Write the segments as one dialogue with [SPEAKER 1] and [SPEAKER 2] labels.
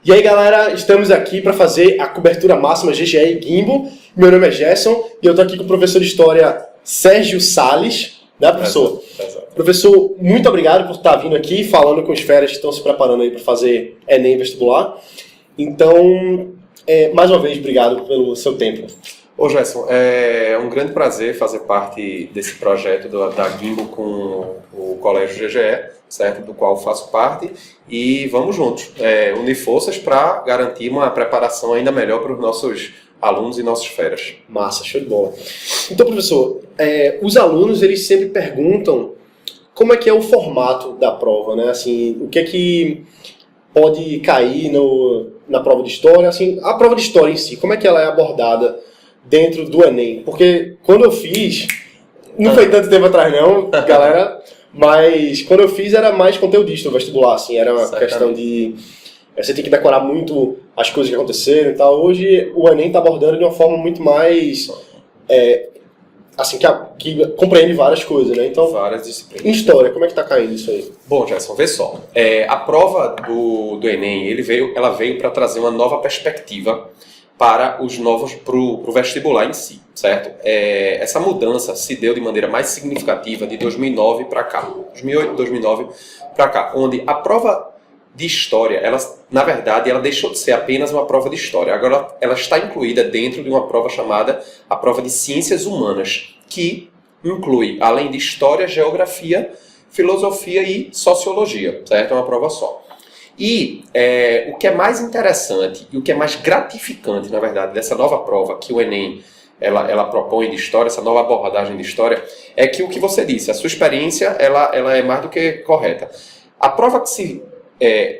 [SPEAKER 1] E aí, galera, estamos aqui para fazer a cobertura máxima GGE e Gimbo. Meu nome é Gerson e eu estou aqui com o professor de História Sérgio Salles, né, professor?
[SPEAKER 2] Exato.
[SPEAKER 1] Professor, muito obrigado por estar vindo aqui, falando com os feras que estão se preparando aí para fazer Enem vestibular. Então, mais uma vez, obrigado pelo seu tempo.
[SPEAKER 2] Ô Gerson, é um grande prazer fazer parte desse projeto da Gimbo com o Colégio GGE, certo? Do qual faço parte, e vamos juntos, unir forças para garantir uma preparação ainda melhor para os nossos alunos e nossos feras.
[SPEAKER 1] Massa, show de bola. Então, professor, os alunos eles sempre perguntam como é que é o formato da prova, né? Assim, o que é que pode cair na prova de história? Assim, a prova de história em si, como é que ela é abordada dentro do Enem? Porque quando eu fiz, não foi tanto tempo atrás não, galera, mas quando eu fiz era mais conteudista o vestibular, assim, era uma questão de... Você tem que decorar muito as coisas que aconteceram e tal. Hoje o Enem está abordando de uma forma muito mais... assim, que compreende várias coisas, né? Então,
[SPEAKER 2] várias disciplinas.
[SPEAKER 1] Em história, como é que está caindo isso aí?
[SPEAKER 2] Bom, Gerson, vê só. A prova do Enem, ela veio para trazer uma nova perspectiva para o vestibular em si, certo? Essa mudança se deu de maneira mais significativa de 2009 para cá, 2008, 2009 para cá, onde a prova de história, na verdade, ela deixou de ser apenas uma prova de história. Agora, ela está incluída dentro de uma prova chamada a prova de ciências humanas, que inclui, além de história, geografia, filosofia e sociologia, certo? É uma prova só. E o que é mais interessante e o que é mais gratificante, na verdade, dessa nova prova que o Enem ela propõe de história, essa nova abordagem de história, é que o que você disse, a sua experiência ela é mais do que correta. A prova que se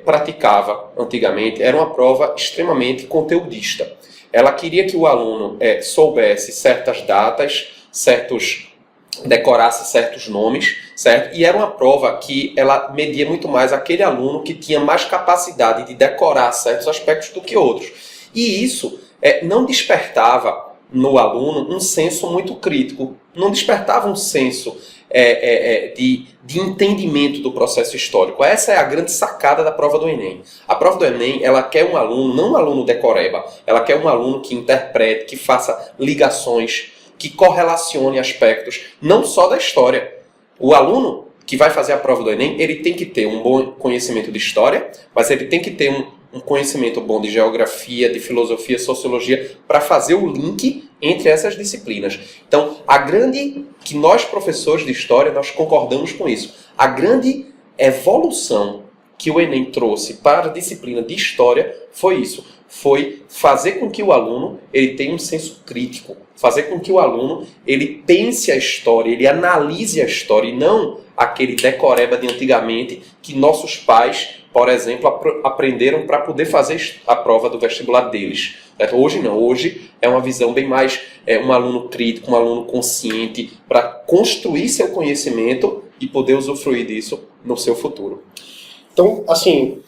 [SPEAKER 2] praticava antigamente era uma prova extremamente conteudista. Ela queria que o aluno soubesse certas datas, decorasse certos nomes, certo? E era uma prova que ela media muito mais aquele aluno que tinha mais capacidade de decorar certos aspectos do que outros. E isso não despertava no aluno um senso muito crítico, não despertava um senso de entendimento do processo histórico. Essa é a grande sacada da prova do Enem. A prova do Enem, ela quer um aluno, não um aluno decoreba, ela quer um aluno que interprete, que faça ligações, que correlacione aspectos, não só da história. O aluno que vai fazer a prova do Enem, ele tem que ter um bom conhecimento de história, mas ele tem que ter um conhecimento bom de geografia, de filosofia, sociologia, para fazer o link entre essas disciplinas. Então, que nós professores de história, nós concordamos com isso. A grande evolução que o Enem trouxe para a disciplina de história foi isso. Foi fazer com que o aluno ele tenha um senso crítico, fazer com que o aluno ele pense a história, ele analise a história e não aquele decoreba de antigamente que nossos pais, por exemplo, aprenderam para poder fazer a prova do vestibular deles. Hoje não, hoje é uma visão bem mais um aluno crítico, um aluno consciente para construir seu conhecimento e poder usufruir disso no seu futuro.
[SPEAKER 1] Então, assim,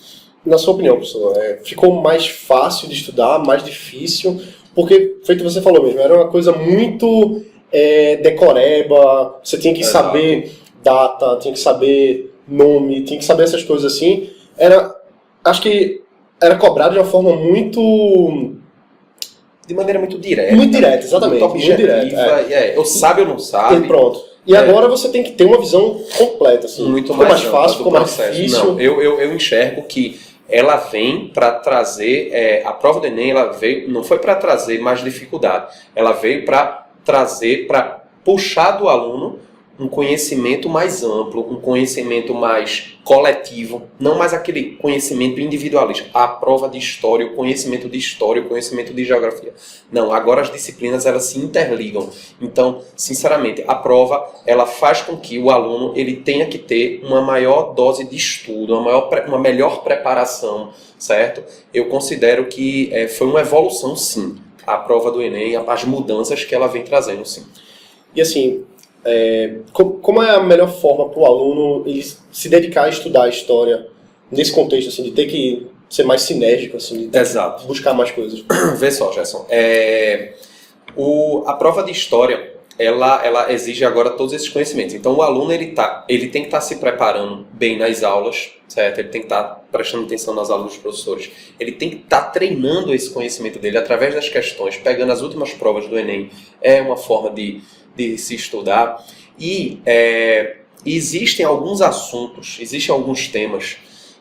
[SPEAKER 1] na sua opinião, professor, ficou mais fácil de estudar, mais difícil? Porque, feito você falou mesmo, era uma coisa muito decoreba, você tinha que saber data, tinha que saber nome, tinha que saber essas coisas assim. Acho que era cobrado de uma forma
[SPEAKER 2] de maneira muito direta.
[SPEAKER 1] Muito direta, exatamente.
[SPEAKER 2] Muito objetiva. Eu sabe ou não sabe.
[SPEAKER 1] E pronto. E agora você tem que ter uma visão completa. Assim.
[SPEAKER 2] Muito
[SPEAKER 1] ficou mais
[SPEAKER 2] ampla
[SPEAKER 1] fácil, ficou mais difícil.
[SPEAKER 2] Não, eu enxergo que ela vem para trazer... a prova do Enem não foi para trazer mais dificuldade. Ela veio para trazer, para puxar do aluno um conhecimento mais amplo, um conhecimento mais coletivo, não mais aquele conhecimento individualista. A prova de história, o conhecimento de história, o conhecimento de geografia. Não, agora as disciplinas elas se interligam. Então, sinceramente, a prova ela faz com que o aluno ele tenha que ter uma maior dose de estudo, uma melhor preparação, certo? Eu considero que foi uma evolução, sim, a prova do Enem, as mudanças que ela vem trazendo, sim.
[SPEAKER 1] E assim... como é a melhor forma para o aluno ele se dedicar a estudar a história nesse contexto, assim, de ter que ser mais sinérgico, assim, de ter que buscar mais coisas?
[SPEAKER 2] Vê só, Gerson. A prova de história, ela exige agora todos esses conhecimentos. Então o aluno ele tem que estar se preparando bem nas aulas, certo? Ele tem que estar prestando atenção nas aulas dos professores. Ele tem que estar treinando esse conhecimento dele através das questões, pegando as últimas provas do Enem. É uma forma de se estudar. E existem alguns assuntos, existem alguns temas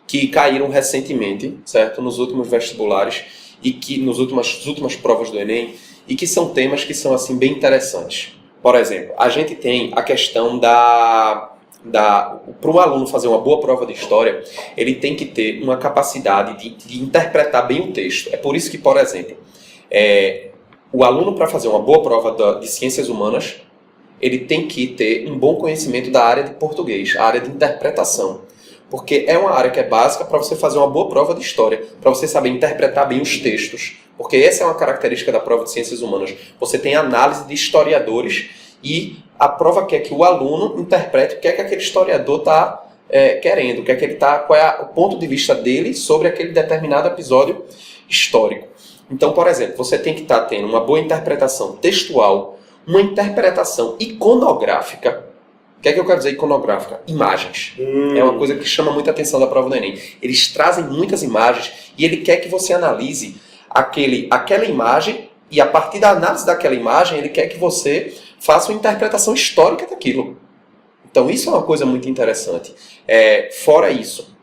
[SPEAKER 2] que caíram recentemente, certo? Nos últimos vestibulares e que nas últimas provas do Enem, e que são temas que são assim bem interessantes. Por exemplo, a gente tem a questão para um aluno fazer uma boa prova de história, ele tem que ter uma capacidade de interpretar bem o texto. É por isso que, por exemplo, o aluno, para fazer uma boa prova de ciências humanas, ele tem que ter um bom conhecimento da área de português, a área de interpretação. Porque é uma área que é básica para você fazer uma boa prova de história, para você saber interpretar bem os textos. Porque essa é uma característica da prova de ciências humanas. Você tem análise de historiadores e a prova quer que o aluno interprete o que é que aquele historiador está querendo, qual é o ponto de vista dele sobre aquele determinado episódio histórico. Então, por exemplo, você tem que estar tendo uma boa interpretação textual, uma interpretação iconográfica. O que é que eu quero dizer iconográfica? Imagens. É uma coisa que chama muita atenção da prova do Enem. Eles trazem muitas imagens e ele quer que você analise aquela imagem e a partir da análise daquela imagem ele quer que você faça uma interpretação histórica daquilo. Então isso é uma coisa muito interessante. Fora isso,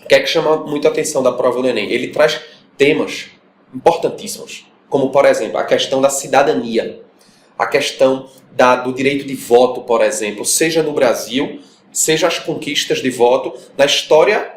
[SPEAKER 2] o que é que chama muito a atenção da prova do Enem? Ele traz temas importantíssimos, como por exemplo a questão da cidadania, a questão do direito de voto, por exemplo, seja no Brasil, seja as conquistas de voto na história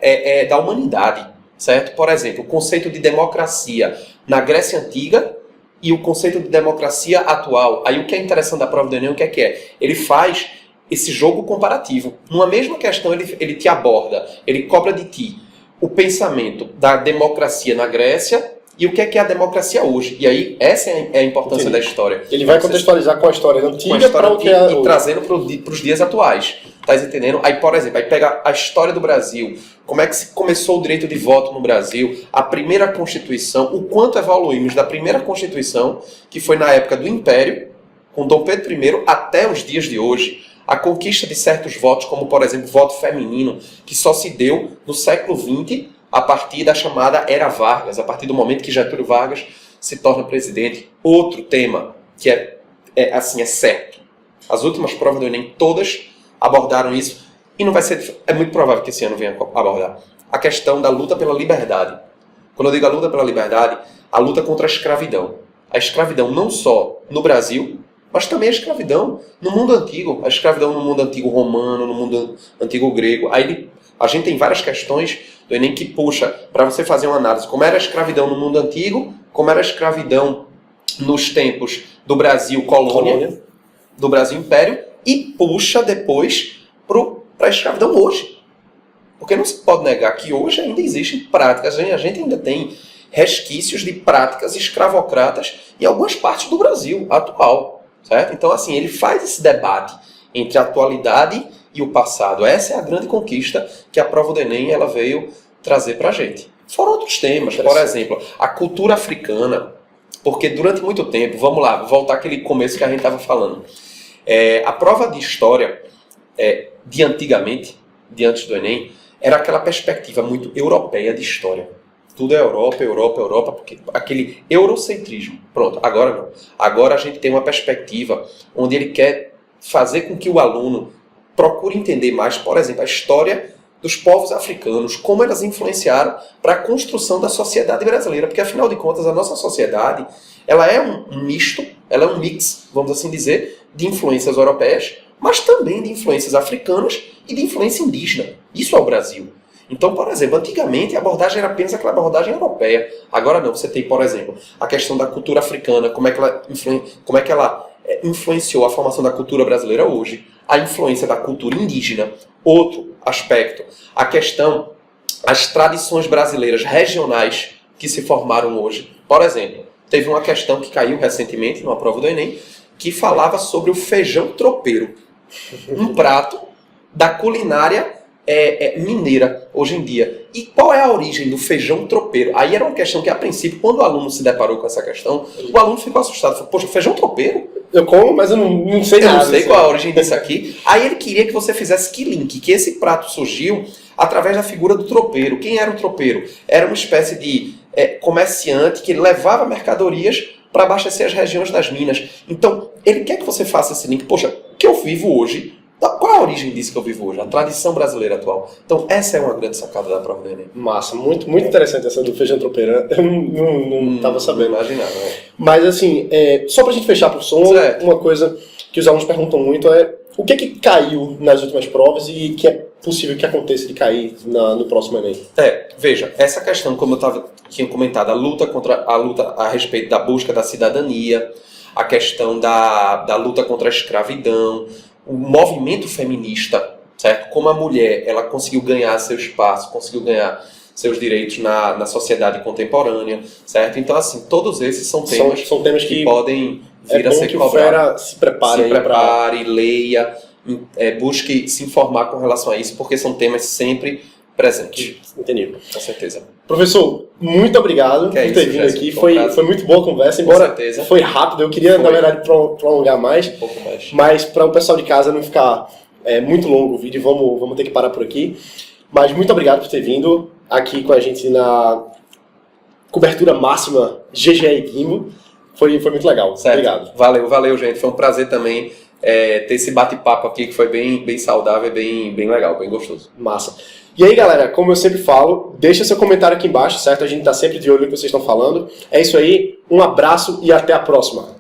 [SPEAKER 2] da humanidade, certo? Por exemplo, o conceito de democracia na Grécia Antiga e o conceito de democracia atual. Aí o que é interessante da prova do Enem, o que é? Ele faz esse jogo comparativo. Numa mesma questão ele te aborda, ele cobra de ti o pensamento da democracia na Grécia e o que é a democracia hoje. E aí, essa é a importância da história.
[SPEAKER 1] Ele vai contextualizar com a história antiga para o que é
[SPEAKER 2] e trazendo para os dias atuais. Tá entendendo? Aí, por exemplo, aí pega a história do Brasil, como é que se começou o direito de voto no Brasil, a primeira Constituição, o quanto evoluímos da primeira Constituição, que foi na época do Império, com Dom Pedro I, até os dias de hoje. A conquista de certos votos, como, por exemplo, o voto feminino, que só se deu no século XX, a partir da chamada Era Vargas, a partir do momento que Getúlio Vargas se torna presidente. Outro tema que é certo. As últimas provas do Enem, todas abordaram isso, e não vai ser, é muito provável que esse ano venha abordar a questão da luta pela liberdade. Quando eu digo a luta pela liberdade, a luta contra a escravidão. A escravidão não só no Brasil, mas também a escravidão no mundo antigo. A escravidão no mundo antigo romano, no mundo antigo grego. Aí a gente tem várias questões do Enem que puxa para você fazer uma análise. Como era a escravidão no mundo antigo, como era a escravidão nos tempos do Brasil colônia, do Brasil império, e puxa depois para a escravidão hoje. Porque não se pode negar que hoje ainda existem práticas, a gente ainda tem resquícios de práticas escravocratas em algumas partes do Brasil atual. Certo? Então, assim, ele faz esse debate entre a atualidade e o passado. Essa é a grande conquista que a prova do Enem ela veio trazer para a gente. Fora outros temas, por exemplo, a cultura africana, porque durante muito tempo, vamos lá, vou voltar àquele começo que a gente estava falando. A prova de história de antigamente, de antes do Enem, era aquela perspectiva muito europeia de história. Tudo é Europa, Europa, Europa, porque aquele eurocentrismo. Pronto, agora não. Agora a gente tem uma perspectiva onde ele quer fazer com que o aluno procure entender mais, por exemplo, a história dos povos africanos, como elas influenciaram para a construção da sociedade brasileira. Porque, afinal de contas, a nossa sociedade ela é um misto, ela é um mix, vamos assim dizer, de influências europeias, mas também de influências africanas e de influência indígena. Isso é o Brasil. Então, por exemplo, antigamente a abordagem era apenas aquela abordagem europeia. Agora não, você tem, por exemplo, a questão da cultura africana, como é que ela influenciou a formação da cultura brasileira hoje, a influência da cultura indígena. Outro aspecto, a questão, as tradições brasileiras regionais que se formaram hoje. Por exemplo, teve uma questão que caiu recentemente numa prova do Enem, que falava sobre o feijão tropeiro. Um prato da culinária mineira hoje em dia. E qual é a origem do feijão tropeiro? Aí era uma questão que, a princípio, quando o aluno se deparou com essa questão, o aluno ficou assustado. Falou, poxa, feijão tropeiro?
[SPEAKER 1] Eu como, mas eu não sei
[SPEAKER 2] Eu
[SPEAKER 1] nada.
[SPEAKER 2] não sei
[SPEAKER 1] assim.
[SPEAKER 2] qual a origem disso aqui. Aí ele queria que você fizesse que link, que esse prato surgiu através da figura do tropeiro. Quem era o tropeiro? Era uma espécie de comerciante que levava mercadorias para abastecer as regiões das minas. Então, ele quer que você faça esse link. Poxa, o que eu vivo hoje, qual a origem disso que eu vivo hoje? A tradição brasileira atual. Então, essa é uma grande sacada da prova do Enem.
[SPEAKER 1] Massa, muito, muito interessante essa do feijão tropeiro. Eu não tava sabendo.
[SPEAKER 2] Não imaginava, né?
[SPEAKER 1] Mas assim, só pra gente fechar pro som,
[SPEAKER 2] Certo.
[SPEAKER 1] uma coisa que os alunos perguntam muito é o que caiu nas últimas provas e que é possível que aconteça de cair no próximo Enem?
[SPEAKER 2] Veja, essa questão, como eu tinha comentado, a luta a respeito da busca da cidadania, a questão da luta contra a escravidão, o movimento feminista, certo? Como a mulher ela conseguiu ganhar seu espaço, conseguiu ganhar seus direitos na sociedade contemporânea, certo? Então, assim, todos esses são temas que podem vir a ser
[SPEAKER 1] que
[SPEAKER 2] cobrados.
[SPEAKER 1] o Fera se prepare.
[SPEAKER 2] Se prepare, leia, busque se informar com relação a isso, porque são temas sempre presentes.
[SPEAKER 1] Entendi.
[SPEAKER 2] Com certeza.
[SPEAKER 1] Por muito obrigado por ter vindo aqui. Foi muito boa a conversa, embora foi rápido. Eu queria, na verdade, prolongar mais.
[SPEAKER 2] Um pouco mais.
[SPEAKER 1] Mas para o pessoal de casa não ficar muito longo o vídeo, vamos ter que parar por aqui. Mas muito obrigado por ter vindo aqui com a gente na cobertura máxima GGE e Guimbo. Foi muito legal.
[SPEAKER 2] Certo.
[SPEAKER 1] Obrigado.
[SPEAKER 2] Valeu, gente. Foi um prazer também ter esse bate-papo aqui que foi bem saudável, bem legal, bem gostoso.
[SPEAKER 1] Massa. E aí, galera, como eu sempre falo, deixa seu comentário aqui embaixo, certo? A gente tá sempre de olho no que vocês estão falando. É isso aí, um abraço e até a próxima.